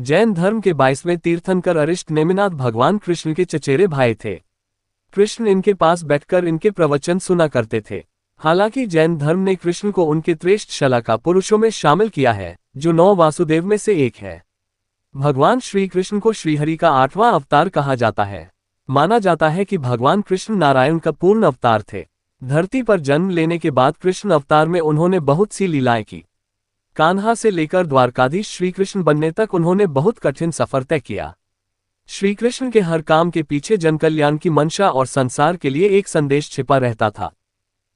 जैन धर्म के 22वें तीर्थंकर अरिष्ट नेमिनाथ भगवान कृष्ण के चचेरे भाई थे। कृष्ण इनके पास बैठकर इनके प्रवचन सुना करते थे। हालांकि जैन धर्म ने कृष्ण को उनके श्रेष्ठ शलाका पुरुषों में शामिल किया है, जो 9 वासुदेव में से एक है। भगवान श्री कृष्ण को श्रीहरि का 8वां अवतार कहा जाता है। माना जाता है कि भगवान कृष्ण नारायण का पूर्ण अवतार थे। धरती पर जन्म लेने के बाद कृष्ण अवतार में उन्होंने बहुत सी लीलाएं की। कान्हा से लेकर द्वारकाधीश श्री कृष्ण बनने तक उन्होंने बहुत कठिन सफर तय किया। श्री कृष्ण के हर काम के पीछे जनकल्याण की मंशा और संसार के लिए एक संदेश छिपा रहता था।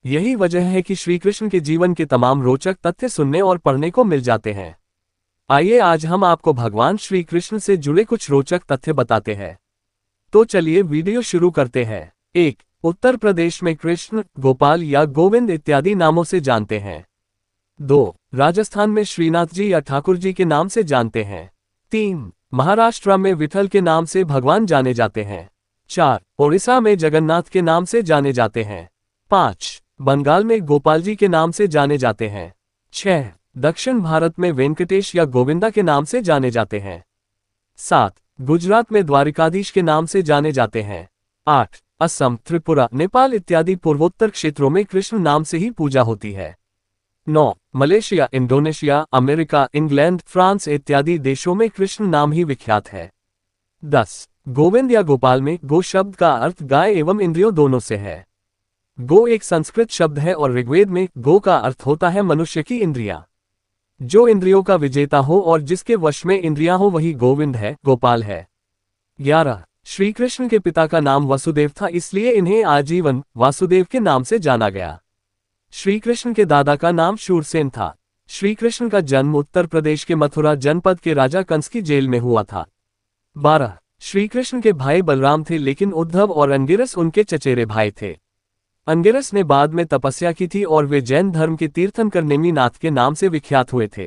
यही वजह है कि श्री कृष्ण के जीवन के तमाम रोचक तथ्य सुनने और पढ़ने को मिल जाते हैं। आइए आज हम आपको भगवान श्री कृष्ण से जुड़े कुछ रोचक तथ्य बताते हैं। तो चलिए वीडियो शुरू करते हैं। 1. उत्तर प्रदेश में कृष्ण, गोपाल या गोविंद इत्यादि नामों से जानते हैं। 2. राजस्थान में श्रीनाथ जी या ठाकुर जी के नाम से जानते हैं। 3. महाराष्ट्र में विठल के नाम से भगवान जाने जाते हैं। 4. ओडिशा में जगन्नाथ के नाम से जाने जाते हैं। 5. बंगाल में गोपाल जी के नाम से जाने जाते हैं। 6. दक्षिण भारत में वेंकटेश या गोविंदा के नाम से जाने जाते हैं। 7. गुजरात में द्वारिकाधीश के नाम से जाने जाते हैं। 8. असम, त्रिपुरा, नेपाल इत्यादि पूर्वोत्तर क्षेत्रों में कृष्ण नाम से ही पूजा होती है। 9. Malaysia, Indonesia, America, England, France इत्यादि देशों में कृष्ण नाम ही विख्यात है। 10. गोविंद या गोपाल में गो शब्द का अर्थ गाय एवं इंद्रियों दोनों से है। गो एक संस्कृत शब्द है और ऋग्वेद में गो का अर्थ होता है मनुष्य की इंद्रियां। जो इंद्रियों का विजेता हो और जिसके वश में इंद्रियां हो वही गोविंद है, गोपाल है। 11. श्री कृष्ण के पिता का नाम वसुदेव था, इसलिए इन्हें आजीवन वासुदेव के नाम से जाना गया। श्री कृष्ण के दादा का नाम शूरसेन था। श्री कृष्ण का जन्म उत्तर प्रदेश के मथुरा जनपद के राजा कंस की जेल में हुआ था। 12. श्री कृष्ण के भाई बलराम थे, लेकिन उद्धव और अंगिरस उनके चचेरे भाई थे। अंगिरस ने बाद में तपस्या की थी और वे जैन धर्म के तीर्थंकर नेमिनाथ के नाम से विख्यात हुए थे।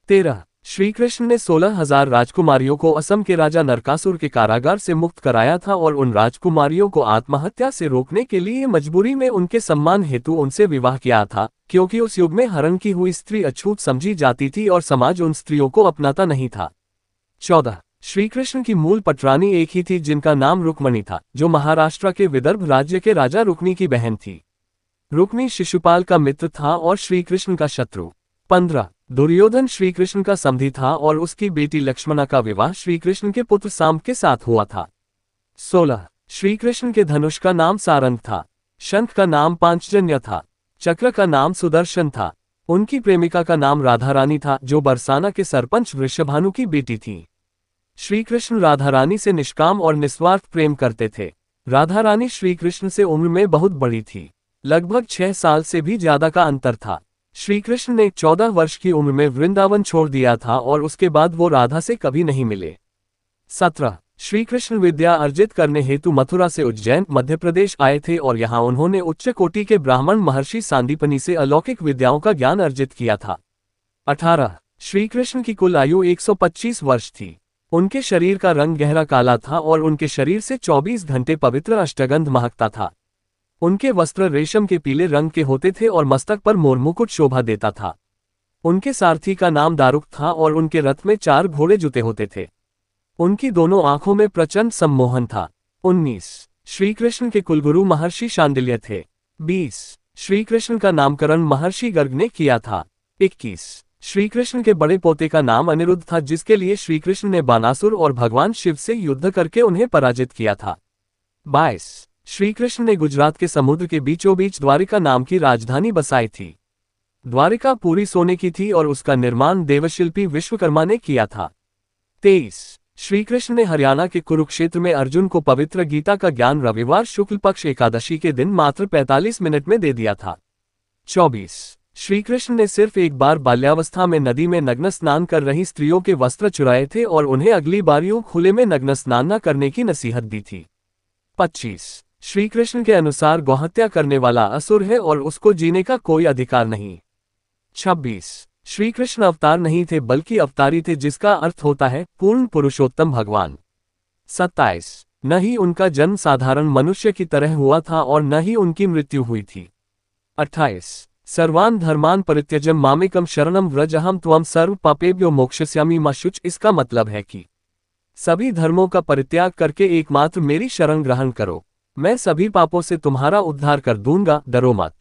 13. श्री कृष्ण ने 16,000 राजकुमारियों को असम के राजा नरकासुर के कारागार से मुक्त कराया था और उन राजकुमारियों को आत्महत्या से रोकने के लिए मजबूरी में उनके सम्मान हेतु उनसे विवाह किया था, क्योंकि उस युग में हरण की हुई स्त्री अछूत समझी जाती थी और समाज उन स्त्रियों को अपनाता नहीं था। 14. श्री कृष्ण की मूल पटरानी एक ही थी, जिनका नाम रुक्मणी था, जो महाराष्ट्र के विदर्भ राज्य के राजा रुक्मी की बहन थी। रुक्मी शिशुपाल का मित्र था और श्री कृष्ण का शत्रु। 15. दुर्योधन श्री कृष्ण का समधी था और उसकी बेटी लक्ष्मणा का विवाह श्री कृष्ण के पुत्र सांब के साथ हुआ था। 16. श्री कृष्ण के धनुष का नाम सारंग था। शंख का नाम पांचजन्य था। चक्र का नाम सुदर्शन था। उनकी प्रेमिका का नाम राधा रानी था, जो बरसाना के सरपंच वृषभानु की बेटी थी। श्री कृष्ण राधा रानी से निष्काम और निस्वार्थ प्रेम करते थे। राधा रानी श्री कृष्ण से उम्र में बहुत बड़ी थी, लगभग 6 साल से भी ज्यादा का अंतर था। श्री कृष्ण ने 14 वर्ष की उम्र में वृंदावन छोड़ दिया था और उसके बाद वो राधा से कभी नहीं मिले। 17. श्री कृष्ण विद्या अर्जित करने हेतु मथुरा से उज्जैन, मध्य प्रदेश आए थे और यहाँ उन्होंने उच्च कोटि के ब्राह्मण महर्षि सांदीपनि से अलौकिक विद्याओं का ज्ञान अर्जित किया था। 18. श्री कृष्ण की कुल आयु 125 वर्ष थी। उनके शरीर का रंग गहरा काला था और उनके शरीर से 24 घंटे पवित्र अष्टगंध महकता था। उनके वस्त्र रेशम के पीले रंग के होते थे और मस्तक पर मोरमुकुट शोभा देता था। उनके सारथी का नाम दारुक था और उनके रथ में 4 घोड़े जुते होते थे। उनकी दोनों आंखों में प्रचंड सम्मोहन था। 19. श्री कृष्ण के कुलगुरु महर्षि शांडिल्य थे। 20. श्री कृष्ण का नामकरण महर्षि गर्ग ने किया था। 21. श्री कृष्ण के बड़े पोते का नाम अनिरुद्ध था, जिसके लिए श्री कृष्ण ने बानासुर और भगवान शिव से युद्ध करके उन्हें पराजित किया था। 22. श्री कृष्ण ने गुजरात के समुद्र के बीचों बीच द्वारिका नाम की राजधानी बसाई थी। द्वारिका पूरी सोने की थी और उसका निर्माण देवशिल्पी विश्वकर्मा ने किया था। 23. श्री कृष्ण ने हरियाणा के कुरुक्षेत्र में अर्जुन को पवित्र गीता का ज्ञान रविवार शुक्ल पक्ष एकादशी के दिन मात्र 45 मिनट में दे दिया था। 24. श्री कृष्ण ने सिर्फ एक बार बाल्यावस्था में नदी में नग्न स्नान कर रही स्त्रियों के वस्त्र चुराए थे और उन्हें अगली बार यूं खुले में नग्न स्नान न करने की नसीहत दी थी। 25. श्री कृष्ण के अनुसार गौहत्या करने वाला असुर है और उसको जीने का कोई अधिकार नहीं। 26. श्री कृष्ण अवतार नहीं थे बल्कि अवतारी थे, जिसका अर्थ होता है पूर्ण पुरुषोत्तम भगवान। 27. न ही उनका जन्म साधारण मनुष्य की तरह हुआ था और न ही उनकी मृत्यु हुई थी। 28. सर्वान् धर्मान् परित्यज्य मामेकं शरणं व्रज अहं त्वं सर्व पापेभ्यो मोक्षयिष्यामि मा शुच। इसका मतलब है कि सभी धर्मों का परित्याग करके एकमात्र मेरी शरण ग्रहण करो, मैं सभी पापों से तुम्हारा उद्धार कर दूंगा, डरो मत।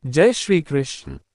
जय श्री कृष्ण।